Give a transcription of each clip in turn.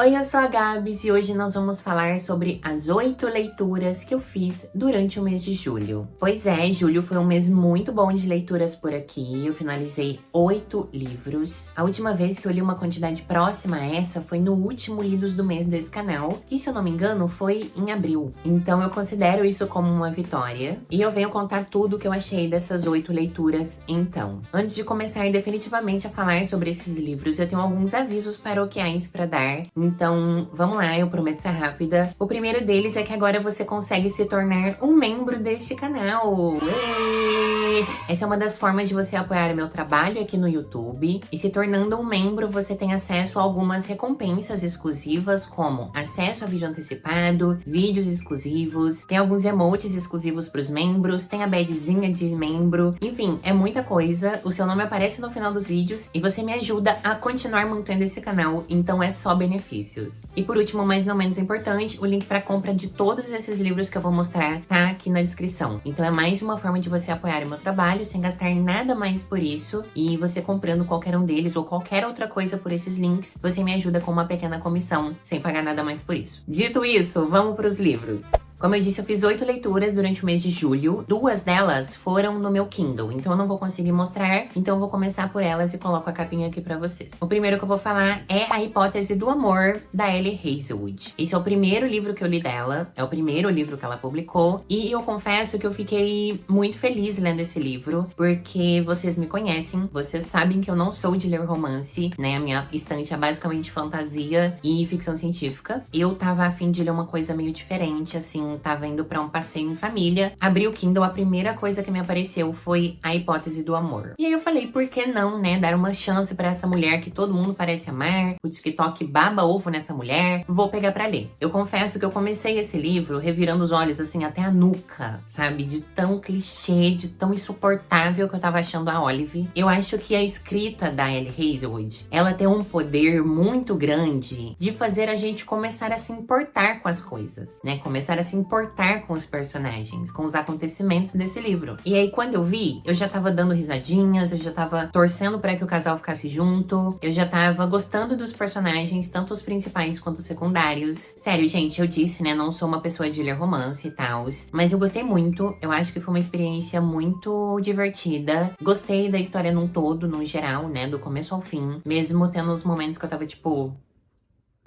Oi, eu sou a Gabs e hoje nós vamos falar sobre as 8 leituras que eu fiz durante o mês de julho. Pois é, julho foi um mês muito bom de leituras por aqui. Eu finalizei 8 livros. A última vez que eu li uma quantidade próxima a essa foi no último Lidos do Mês desse canal, que, se eu não me engano, foi em abril. Então eu considero isso como uma vitória. E eu venho contar tudo o que eu achei dessas 8 leituras então. Antes de começar definitivamente a falar sobre esses livros, eu tenho alguns avisos paroquiais para dar. Então, vamos lá, eu prometo ser rápida. O primeiro deles é que agora você consegue se tornar um membro deste canal. Ei! Essa é uma das formas de você apoiar o meu trabalho aqui no YouTube. E se tornando um membro, você tem acesso a algumas recompensas exclusivas, como acesso a vídeo antecipado, vídeos exclusivos, tem alguns emotes exclusivos para os membros, tem a badzinha de membro, enfim, é muita coisa. O seu nome aparece no final dos vídeos e você me ajuda a continuar mantendo esse canal, então é só benefícios. E por último, mas não menos importante, o link para compra de todos esses livros que eu vou mostrar tá aqui na descrição. Então é mais uma forma de você apoiar o meu trabalho sem gastar nada mais por isso, e você comprando qualquer um deles ou qualquer outra coisa por esses links, você me ajuda com uma pequena comissão, sem pagar nada mais por isso. Dito isso, vamos para os livros. Como eu disse, eu fiz 8 leituras durante o mês de julho. 2 delas foram no meu Kindle, então eu não vou conseguir mostrar. Então eu vou começar por elas e coloco a capinha aqui pra vocês. O primeiro que eu vou falar é A Hipótese do Amor, da Ellie Hazelwood. Esse é o primeiro livro que eu li dela, é o primeiro livro que ela publicou. E eu confesso que eu fiquei muito feliz lendo esse livro, porque vocês me conhecem, vocês sabem que eu não sou de ler romance, né? A minha estante é basicamente fantasia e ficção científica. Eu tava a fim de ler uma coisa meio diferente, assim, tava indo pra um passeio em família, abri o Kindle, a primeira coisa que me apareceu foi A Hipótese do Amor. E aí eu falei, por que não, né, dar uma chance pra essa mulher que todo mundo parece amar, o TikTok baba ovo nessa mulher, vou pegar pra ler. Eu confesso que eu comecei esse livro revirando os olhos, assim, até a nuca, sabe, de tão clichê, de tão insuportável que eu tava achando a Olive. Eu acho que a escrita da Ellie Hazelwood, ela tem um poder muito grande de fazer a gente começar a se importar com as coisas, né, começar a se importar com os personagens, com os acontecimentos desse livro. E aí, quando eu vi, eu já tava dando risadinhas, eu já tava torcendo pra que o casal ficasse junto, eu já tava gostando dos personagens, tanto os principais quanto os secundários. Sério, gente, eu disse, né, não sou uma pessoa de ler romance e tal, mas eu gostei muito, eu acho que foi uma experiência muito divertida. Gostei da história num todo, no geral, né, do começo ao fim, mesmo tendo os momentos que eu tava, tipo...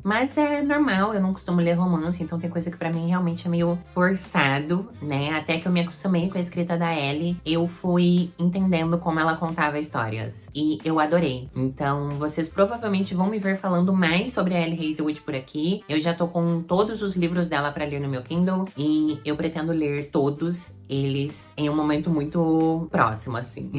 Mas é normal, eu não costumo ler romance, então tem coisa que pra mim realmente é meio forçado, né? Até que eu me acostumei com a escrita da Ellie, eu fui entendendo como ela contava histórias. E eu adorei. Então, vocês provavelmente vão me ver falando mais sobre a Ellie Hazelwood por aqui. Eu já tô com todos os livros dela pra ler no meu Kindle e eu pretendo ler todos eles em um momento muito próximo, assim.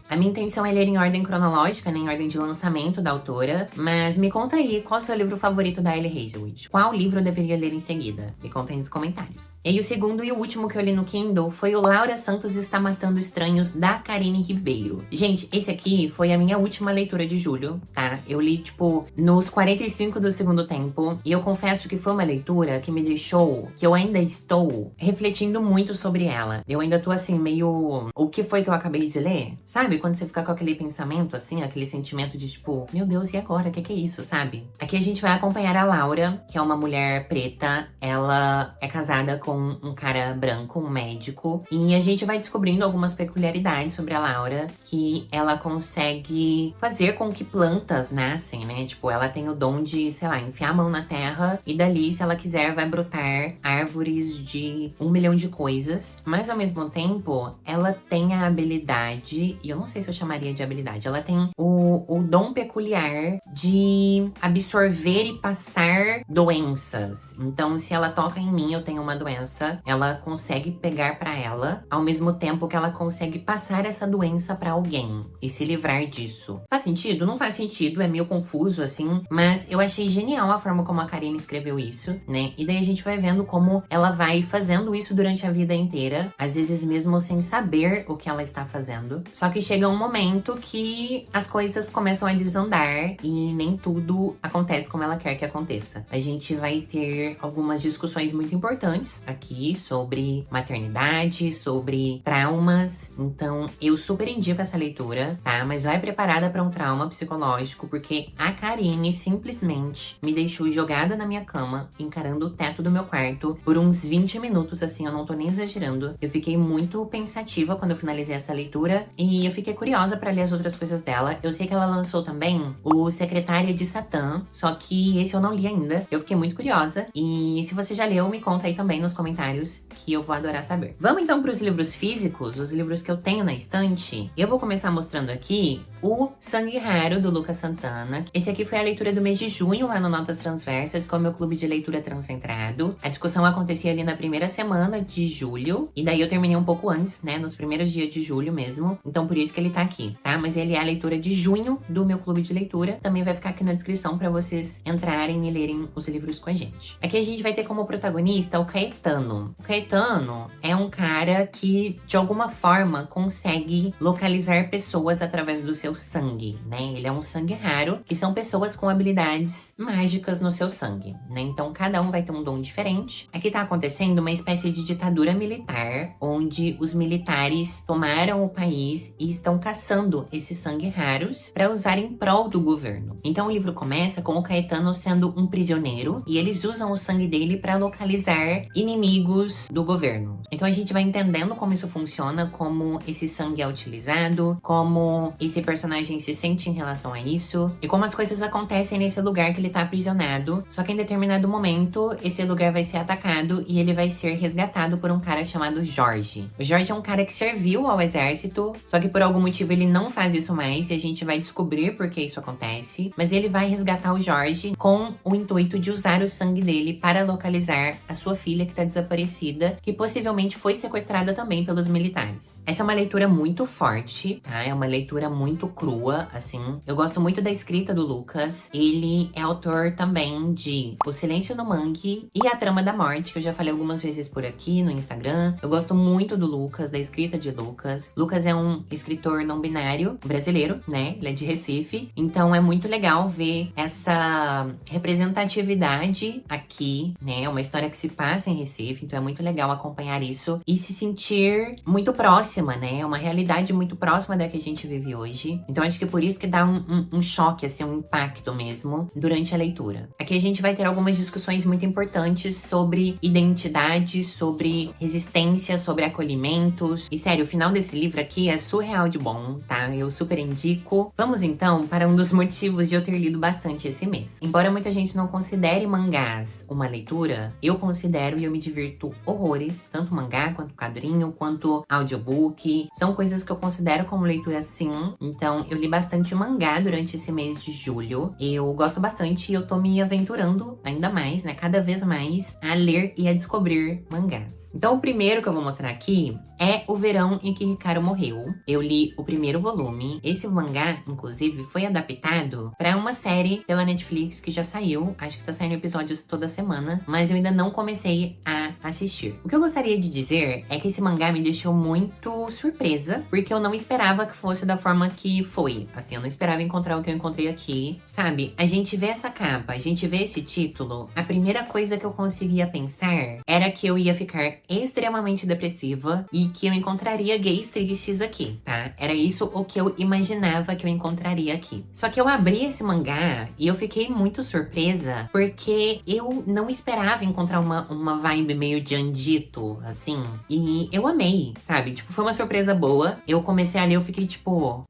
A minha intenção é ler em ordem cronológica, né, em ordem de lançamento da autora, mas me conta aí, qual é o seu livro favorito da Ellie Hazelwood? Qual livro eu deveria ler em seguida? Me conta aí nos comentários. E aí, o segundo e o último que eu li no Kindle foi o Laura Santos Está Matando Estranhos, da Karine Ribeiro. Gente, esse aqui foi a minha última leitura de julho, tá? Eu li, tipo, nos 45 do segundo tempo, e eu confesso que foi uma leitura que me deixou, que eu ainda estou refletindo muito sobre ela. Eu ainda tô assim, meio... O que foi que eu acabei de ler? Sabe? Quando você fica com aquele pensamento, assim, aquele sentimento de tipo, meu Deus, e agora? O que é isso, sabe? Aqui a gente vai acompanhar a Laura, que é uma mulher preta. Ela é casada com um cara branco, um médico. E a gente vai descobrindo algumas peculiaridades sobre a Laura, que ela consegue fazer com que plantas nascem, né? Tipo, ela tem o dom de, sei lá, enfiar a mão na terra e dali, se ela quiser, vai brotar árvores de 1 milhão de coisas. Mas ao mesmo tempo, ela tem a habilidade, e eu não sei se eu chamaria de habilidade, ela tem o dom peculiar de absorver e passar doenças. Então, se ela toca em mim, eu tenho uma doença, ela consegue pegar pra ela, ao mesmo tempo que ela consegue passar essa doença pra alguém e se livrar disso. Faz sentido? Não faz sentido, é meio confuso, assim, mas eu achei genial a forma como a Karine escreveu isso, né? E daí a gente vai vendo como ela vai fazendo isso durante a vida inteira, às vezes mesmo sem saber o que ela está fazendo. Só que chega um momento que as coisas começam a desandar e nem tudo acontece como ela quer que aconteça. A gente vai ter algumas discussões muito importantes aqui sobre maternidade, sobre traumas. Então, eu super indico essa leitura, tá? Mas vai preparada para um trauma psicológico, porque a Karine simplesmente me deixou jogada na minha cama, encarando o teto do meu quarto por uns 20 minutos, assim, eu não tô nem exagerando. Eu fiquei muito pensativa quando eu finalizei essa leitura e eu fiquei curiosa pra ler as outras coisas dela. Eu sei que ela lançou também o Secretária de Satã, só que esse eu não li ainda. Eu fiquei muito curiosa e se você já leu, me conta aí também nos comentários que eu vou adorar saber. Vamos então pros livros físicos, os livros que eu tenho na estante. Eu vou começar mostrando aqui o Sangue Raro, do Lucas Santana. Esse aqui foi a leitura do mês de junho lá no Notas Transversas, com o meu clube de leitura transcentrado. A discussão acontecia ali na primeira semana de julho, e daí eu terminei um pouco antes, né, nos primeiros dias de julho mesmo. Então por isso que ele tá aqui, tá? Mas ele é a leitura de junho do meu clube de leitura. Também vai ficar aqui na descrição pra vocês entrarem e lerem os livros com a gente. Aqui a gente vai ter como protagonista o Caetano. O Caetano é um cara que, de alguma forma, consegue localizar pessoas através do seu sangue, né? Ele é um sangue raro, que são pessoas com habilidades mágicas no seu sangue, né? Então cada um vai ter um dom diferente. Aqui tá acontecendo uma espécie de ditadura militar, onde os militares tomaram o país e estão caçando esses sangue raros para usar em prol do governo. Então o livro começa com o Caetano sendo um prisioneiro e eles usam o sangue dele para localizar inimigos do governo. Então a gente vai entendendo como isso funciona, como esse sangue é utilizado, como esse personagem se sente em relação a isso e como as coisas acontecem nesse lugar que ele tá aprisionado. Só que em determinado momento esse lugar vai ser atacado e ele vai ser resgatado por um cara chamado Jorge. O Jorge é um cara que serviu ao exército, só que por algum motivo ele não faz isso mais e a gente vai descobrir por que isso acontece. Mas ele vai resgatar o Jorge com o intuito de usar o sangue dele para localizar a sua filha que tá desaparecida, que possivelmente foi sequestrada também pelos militares. Essa é uma leitura muito forte, tá? É uma leitura muito crua, assim. Eu gosto muito da escrita do Lucas. Ele é autor também de O Silêncio no Mangue e A Trama da Morte, que eu já falei algumas vezes por aqui no Instagram. Eu gosto muito do Lucas, da escrita de Lucas. Lucas é um escritor não binário brasileiro, né? Ele é de Recife. Então é muito legal ver essa representatividade aqui, né? É uma história que se passa em Recife, então é muito legal acompanhar isso e se sentir muito próxima, né? É uma realidade muito próxima da que a gente vive hoje. Então acho que é por isso que dá um choque, assim, um impacto mesmo durante a leitura. Aqui a gente vai ter algumas discussões muito importantes sobre identidade, sobre resistência, sobre acolhimentos. E sério, o final desse livro aqui é surreal de bom, tá? Eu super indico. Vamos então para um dos motivos de eu ter lido bastante esse mês. Embora muita gente não considere mangás uma leitura, eu considero e eu me divirto horrores, tanto mangá, quanto quadrinho, quanto audiobook. São coisas que eu considero como leitura sim. Então eu li bastante mangá durante esse mês de julho. Eu gosto bastante e eu tô me aventurando ainda mais, né? Cada vez mais a ler e a descobrir mangás. Então o primeiro que eu vou mostrar aqui é O Verão em que Hikaru Morreu. Eu li o primeiro volume. Esse mangá, inclusive, foi adaptado para uma série pela Netflix que já saiu. Acho que tá saindo episódios toda semana, mas eu ainda não comecei a assistir. O que eu gostaria de dizer é que esse mangá me deixou muito surpresa, porque eu não esperava que fosse da forma que foi. Assim, eu não esperava encontrar o que eu encontrei aqui, sabe? A gente vê essa capa, a gente vê esse título, a primeira coisa que eu conseguia pensar era que eu ia ficar extremamente depressiva e que eu encontraria gays tristes aqui, tá? Era isso o que eu imaginava que eu encontraria aqui. Só que eu abri esse mangá e eu fiquei muito surpresa, porque eu não esperava encontrar uma vibe meio de Andito, assim. E eu amei, sabe? Tipo, foi uma surpresa boa. Eu comecei a ler, eu fiquei tipo...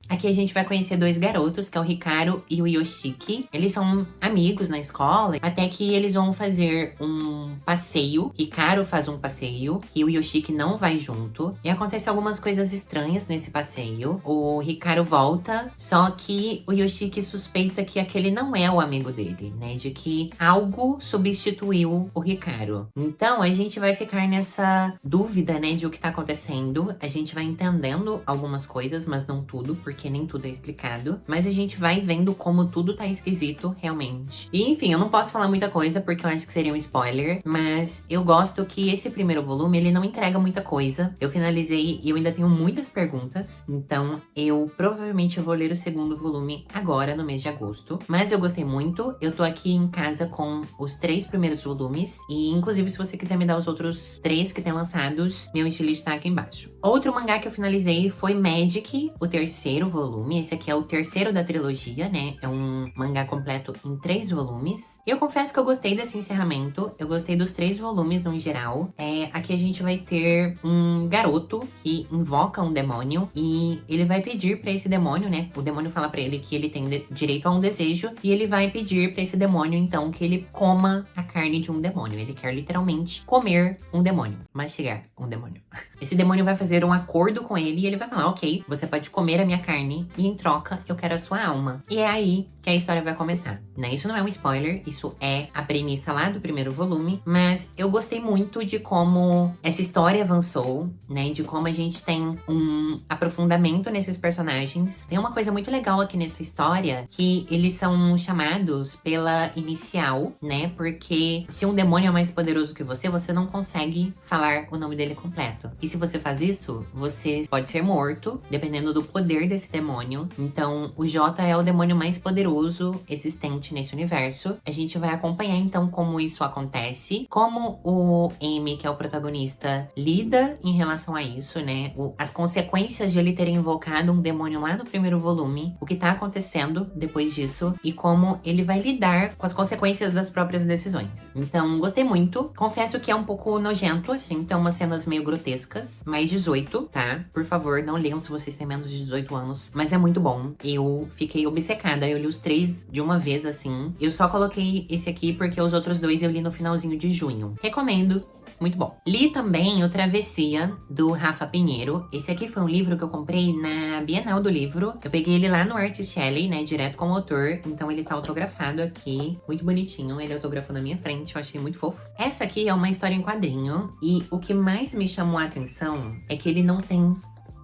Aqui a gente vai conhecer dois garotos, que é o Hikaru e o Yoshiki. Eles são amigos na escola, até que eles vão fazer um passeio. Hikaru faz um passeio e o Yoshiki não vai junto. E acontece algumas coisas estranhas nesse passeio. O Hikaru volta, só que o Yoshiki suspeita que aquele não é o amigo dele, né? De que algo substituiu o Hikaru. Então a gente vai ficar nessa dúvida, né? De o que tá acontecendo. A gente vai entendendo algumas coisas, mas não tudo, porque porque nem tudo é explicado. Mas a gente vai vendo como tudo tá esquisito, realmente. E enfim, eu não posso falar muita coisa, porque eu acho que seria um spoiler. Mas eu gosto que esse primeiro volume, ele não entrega muita coisa. Eu finalizei e eu ainda tenho muitas perguntas. Então, eu provavelmente vou ler o segundo volume agora, no mês de agosto. Mas eu gostei muito. Eu tô aqui em casa com os 3 primeiros volumes. E, inclusive, se você quiser me dar os outros 3 que tem lançados, meu estilista tá aqui embaixo. Outro mangá que eu finalizei foi Magic, o terceiro volume. Esse aqui é o terceiro da trilogia, né? É um mangá completo em 3 volumes. E eu confesso que eu gostei desse encerramento. Eu gostei dos 3 volumes, no geral. Aqui a gente vai ter um garoto que invoca um demônio. E ele vai pedir pra esse demônio, né? O demônio fala pra ele que ele tem direito a um desejo. E ele vai pedir pra esse demônio, então, que ele coma a carne de um demônio. Ele quer literalmente comer um demônio. Mastigar um demônio. Esse demônio vai fazer um acordo com ele e ele vai falar, ok, você pode comer a minha carne e em troca eu quero a sua alma. E é aí que a história vai começar, né? Isso não é um spoiler, isso é a premissa lá do primeiro volume, mas eu gostei muito de como essa história avançou, né? De como a gente tem um aprofundamento nesses personagens. Tem uma coisa muito legal aqui nessa história, que eles são chamados pela inicial, né? Porque se um demônio é mais poderoso que você não consegue falar o nome dele completo. E se você faz isso, você pode ser morto, dependendo do poder desse demônio. Então, o J é o demônio mais poderoso existente nesse universo. A gente vai acompanhar, então, como isso acontece, como o M, que é o protagonista, lida em relação a isso, né? As consequências de ele ter invocado um demônio lá no primeiro volume, o que tá acontecendo depois disso, e como ele vai lidar com as consequências das próprias decisões. Então, gostei muito. Confesso que é um pouco nojento, assim, então umas cenas meio grotescas, mais 18, tá? Por favor, não leiam se vocês têm menos de 18 anos. Mas é muito bom. Eu fiquei obcecada. Eu li os 3 de uma vez, assim. Eu só coloquei esse aqui porque os outros 2 eu li no finalzinho de junho. Recomendo. Muito bom. Li também o Travessia, do Rafa Pinheiro. Esse aqui foi um livro que eu comprei na Bienal do Livro. Eu peguei ele lá no Artist Alley, né, direto com o autor. Então ele tá autografado aqui, muito bonitinho. Ele autografou na minha frente, eu achei muito fofo. Essa aqui é uma história em quadrinho. E o que mais me chamou a atenção é que ele não tem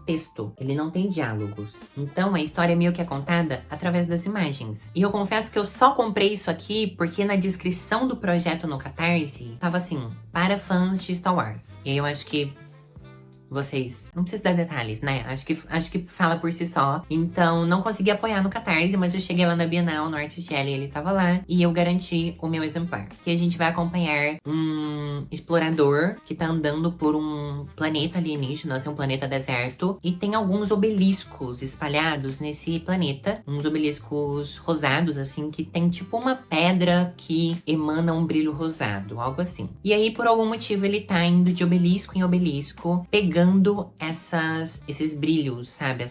texto, ele não tem diálogos. Então a história meio que é contada através das imagens. E eu confesso que eu só comprei isso aqui porque na descrição do projeto no Catarse tava assim, para fãs de Star Wars. E aí eu acho que vocês... Não preciso dar detalhes, né? Acho que fala por si só. Então, não consegui apoiar no Catarse, mas eu cheguei lá na Bienal, no Artist Alley, ele tava lá. E eu garanti o meu exemplar. Que a gente vai acompanhar um explorador que tá andando por um planeta alienígena, assim, um planeta deserto. E tem alguns obeliscos espalhados nesse planeta. Uns obeliscos rosados, assim, que tem tipo uma pedra que emana um brilho rosado, algo assim. E aí, por algum motivo, ele tá indo de obelisco em obelisco, pegando esses brilhos, sabe?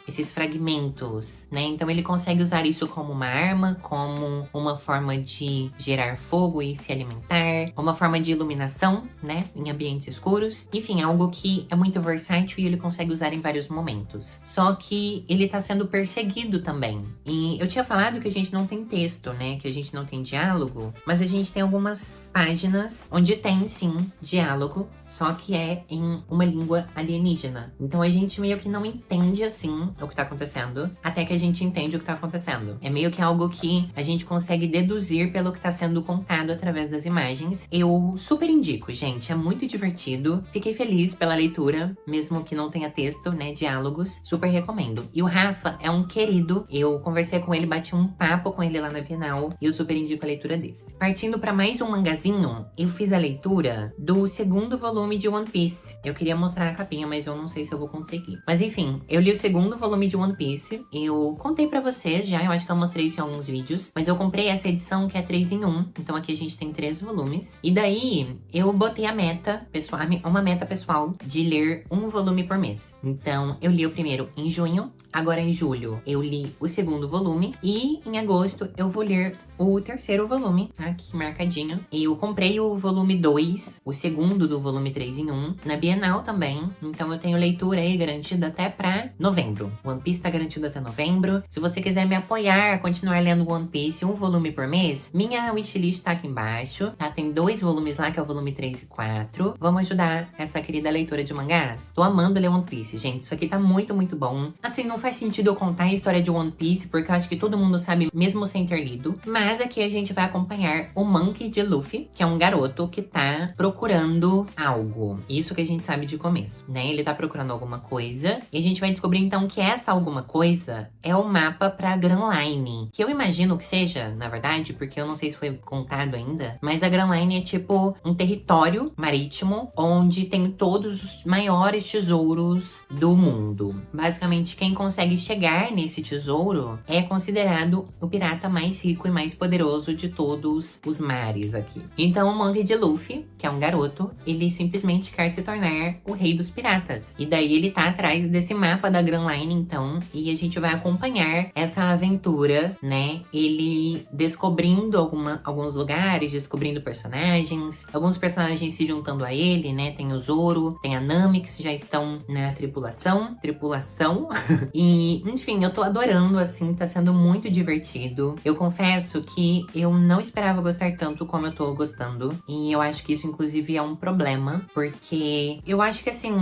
Esses fragmentos, né? Então ele consegue usar isso como uma arma, como uma forma de gerar fogo e se alimentar, uma forma de iluminação, né? Em ambientes escuros. Enfim, algo que é muito versátil e ele consegue usar em vários momentos. Só que ele tá sendo perseguido também. E eu tinha falado que a gente não tem texto, né? Que a gente não tem diálogo, mas a gente tem algumas páginas onde tem, sim, diálogo, só que é em uma língua alienígena. Então a gente meio que não entende, assim, o que tá acontecendo, até que a gente entende o que tá acontecendo. É meio que algo que a gente consegue deduzir pelo que tá sendo contado através das imagens. Eu super indico, gente. É muito divertido. Fiquei feliz pela leitura, mesmo que não tenha texto, né, diálogos. Super recomendo. E o Rafa é um querido. Eu conversei com ele, bati um papo com ele lá na Bienal e eu super indico a leitura desse. Partindo pra mais um mangazinho, eu fiz a leitura do segundo volume de One Piece. Eu queria mostrar a capinha, mas eu não sei se eu vou conseguir. Mas enfim, eu li o segundo volume de One Piece. Eu contei pra vocês já, eu acho que eu mostrei isso em alguns vídeos. Mas eu comprei essa edição que é 3 em 1. Então aqui a gente tem 3 volumes. E daí, eu botei a meta pessoal, uma meta pessoal de ler um volume por mês. Então, eu li o primeiro em junho. Agora em julho, eu li o segundo volume. E em agosto, eu vou ler o terceiro volume, tá aqui marcadinho. E eu comprei o volume 2, o segundo do volume 3 em 1, na Bienal também. Então eu tenho leitura aí garantida até pra novembro. One Piece tá garantido até novembro. Se você quiser me apoiar a continuar lendo One Piece, um volume por mês, minha wishlist tá aqui embaixo, tá? Tem 2 volumes lá, que é o volume 3 e 4. Vamos ajudar essa querida leitora de mangás? Tô amando ler One Piece, gente. Isso aqui tá muito, muito bom. Assim, não faz sentido eu contar a história de One Piece, porque eu acho que todo mundo sabe, mesmo sem ter lido. Mas aqui a gente vai acompanhar o Monkey D. Luffy, que é um garoto que tá procurando algo. Isso que a gente sabe de começo, né? Ele tá procurando alguma coisa. E a gente vai descobrir, então, que essa alguma coisa é o mapa pra Grand Line. Que eu imagino que seja, na verdade, porque eu não sei se foi contado ainda, mas a Grand Line é tipo um território marítimo onde tem todos os maiores tesouros do mundo. Basicamente, quem consegue chegar nesse tesouro é considerado o pirata mais rico e mais poderoso de todos os mares aqui. Então, o Monkey D. Luffy, que é um garoto, ele simplesmente quer se tornar o rei dos piratas. E daí ele tá atrás desse mapa da Grand Line, então, e a gente vai acompanhar essa aventura, né? Ele descobrindo alguns lugares, descobrindo personagens, alguns personagens se juntando a ele, né? Tem o Zoro, tem a Nami, que já estão na tripulação. E, enfim, eu tô adorando, assim, tá sendo muito divertido. Eu confesso que eu não esperava gostar tanto como eu tô gostando. E eu acho que isso, inclusive, é um problema, porque eu acho que, assim,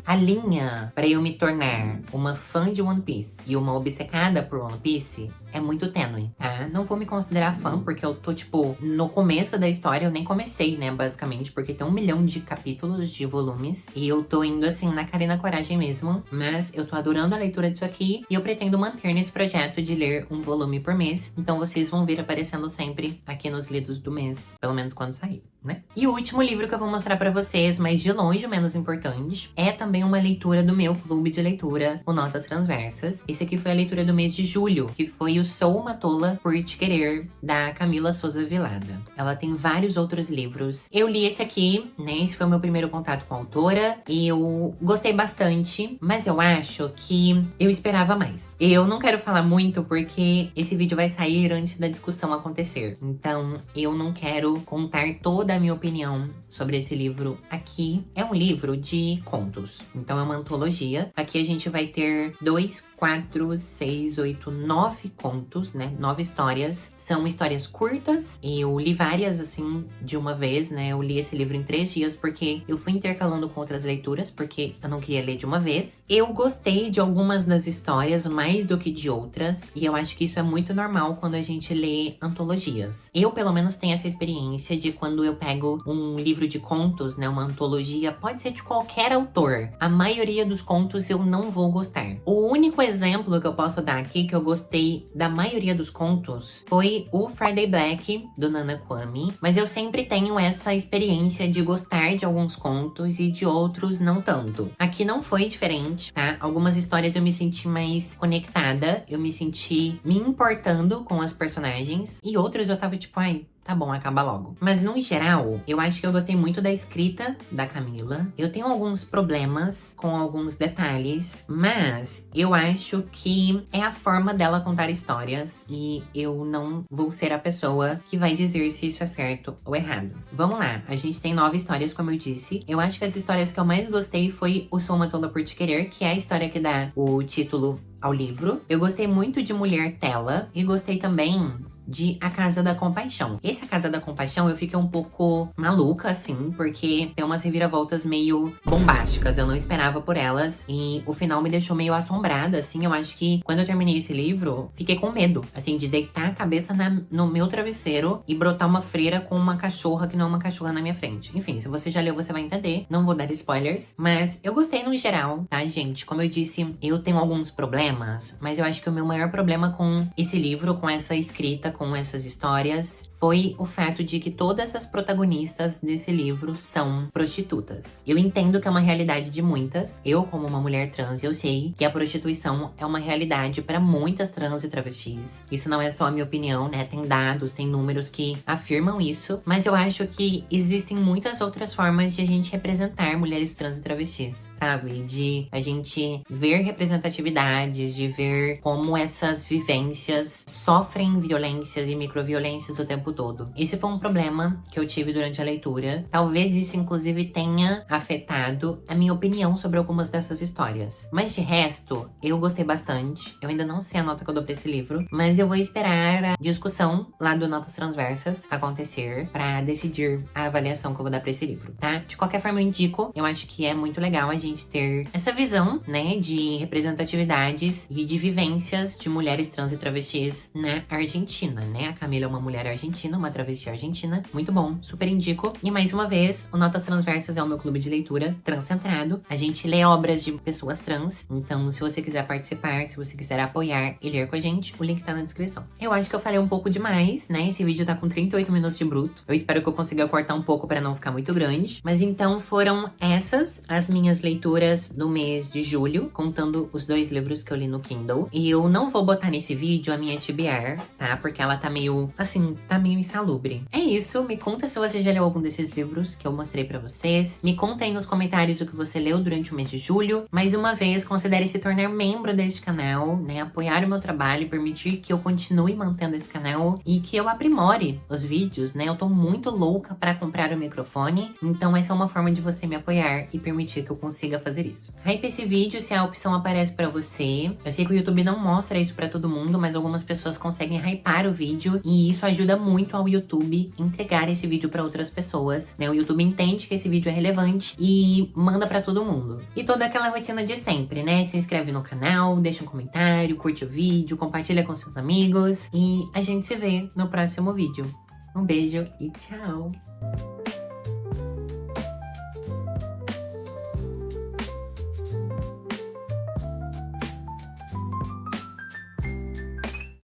a linha pra eu me tornar uma fã de One Piece e uma obcecada por One Piece é muito tênue, tá? Não vou me considerar fã, porque eu tô, tipo, no começo da história. Eu nem comecei, né, basicamente, porque tem 1 milhão de capítulos, de volumes, e eu tô indo, assim, na cara e na coragem mesmo. Mas eu tô adorando a leitura disso aqui, e eu pretendo manter nesse projeto de ler um volume por mês. Então vocês vão vir aparecendo sempre aqui nos lidos do mês, pelo menos quando sair, né? E o último livro que eu vou mostrar pra vocês, mas de longe o menos importante, é também uma leitura do meu clube de leitura, o Notas Transversas. Esse aqui foi a leitura do mês de julho, que foi o Sou uma Tola por Te Querer, da Camila Souza Vilada. Ela tem vários outros livros. Eu li esse aqui, né? Esse foi o meu primeiro contato com a autora. E eu gostei bastante, mas eu acho que eu esperava mais. Eu não quero falar muito porque esse vídeo vai sair antes da discussão acontecer. Então, eu não quero contar toda a minha opinião sobre esse livro aqui. É um livro de contos. Então, é uma antologia. Aqui a gente vai ter 2, 4, 6, 8, 9 contos, né? 9 histórias. São histórias curtas. Eu li várias, assim, de uma vez, né? Eu li esse livro em 3 dias porque eu fui intercalando com outras leituras, porque eu não queria ler de uma vez. Eu gostei de algumas das histórias, mais do que de outras. E eu acho que isso é muito normal quando a gente lê antologias. Eu, pelo menos, tenho essa experiência de quando eu pego um livro de contos, né? Uma antologia, pode ser de qualquer autor. A maioria dos contos eu não vou gostar. O único exemplo que eu posso dar aqui, que eu gostei da maioria dos contos, foi o Friday Black, do Nana Kwame. Mas eu sempre tenho essa experiência de gostar de alguns contos e de outros não tanto. Aqui não foi diferente, tá? Algumas histórias eu me senti mais conectada, eu me senti me importando com as personagens. E outros eu tava tipo, ai, tá bom, acaba logo. Mas, no geral, eu acho que eu gostei muito da escrita da Camila. Eu tenho alguns problemas com alguns detalhes, mas eu acho que é a forma dela contar histórias e eu não vou ser a pessoa que vai dizer se isso é certo ou errado. Vamos lá, a gente tem 9 histórias, como eu disse. Eu acho que as histórias que eu mais gostei foi o Sou uma Tola por Te Querer, que é a história que dá o título ao livro. Eu gostei muito de Mulher Tela e gostei também de A Casa da Compaixão. Esse A Casa da Compaixão eu fiquei um pouco maluca, assim, porque tem umas reviravoltas meio bombásticas, eu não esperava por elas, e o final me deixou meio assombrada, assim. Eu acho que quando eu terminei esse livro, fiquei com medo, assim, de deitar a cabeça no meu travesseiro e brotar uma freira com uma cachorra que não é uma cachorra na minha frente. Enfim, se você já leu, você vai entender, não vou dar spoilers, mas eu gostei no geral, tá, gente? Como eu disse, eu tenho alguns problemas, mas eu acho que o meu maior problema com esse livro, com essa escrita, com essas histórias, foi o fato de que todas as protagonistas desse livro são prostitutas. Eu entendo que é uma realidade de muitas. Eu, como uma mulher trans, eu sei que a prostituição é uma realidade para muitas trans e travestis. Isso não é só a minha opinião, né? Tem dados, tem números que afirmam isso. Mas eu acho que existem muitas outras formas de a gente representar mulheres trans e travestis, sabe? De a gente ver representatividades, de ver como essas vivências sofrem violências e microviolências o tempo todo. Esse foi um problema que eu tive durante a leitura. Talvez isso, inclusive, tenha afetado a minha opinião sobre algumas dessas histórias. Mas de resto, eu gostei bastante. Eu ainda não sei a nota que eu dou pra esse livro, mas eu vou esperar a discussão lá do Notas Transversas acontecer pra decidir a avaliação que eu vou dar pra esse livro, tá? De qualquer forma, eu indico. Eu acho que é muito legal a gente ter essa visão, né, de representatividades e de vivências de mulheres trans e travestis na Argentina, né? A Camila é uma mulher argentina, uma travesti argentina. Muito bom, super indico. E mais uma vez, o Notas Transversas é o meu clube de leitura transcentrado. A gente lê obras de pessoas trans. Então, se você quiser participar, se você quiser apoiar e ler com a gente, o link tá na descrição. Eu acho que eu falei um pouco demais, né? Esse vídeo tá com 38 minutos de bruto. Eu espero que eu consiga cortar um pouco pra não ficar muito grande. Mas então foram essas as minhas leituras do mês de julho, contando os 2 livros que eu li no Kindle. E eu não vou botar nesse vídeo a minha TBR, tá? Porque ela tá meio, assim, tá meio insalubre. É isso, me conta se você já leu algum desses livros que eu mostrei pra vocês. Me conta aí nos comentários o que você leu durante o mês de julho. Mais uma vez, considere se tornar membro deste canal, né? Apoiar o meu trabalho, permitir que eu continue mantendo esse canal e que eu aprimore os vídeos, né? Eu tô muito louca pra comprar o microfone, então essa é uma forma de você me apoiar e permitir que eu consiga fazer isso. Hype esse vídeo se a opção aparece pra você. Eu sei que o YouTube não mostra isso pra todo mundo, mas algumas pessoas conseguem hypar o vídeo e isso ajuda muito ao YouTube entregar esse vídeo pra outras pessoas, né? O YouTube entende que esse vídeo é relevante e manda pra todo mundo. E toda aquela rotina de sempre, né? Se inscreve no canal, deixa um comentário, curte o vídeo, compartilha com seus amigos e a gente se vê no próximo vídeo. Um beijo e tchau!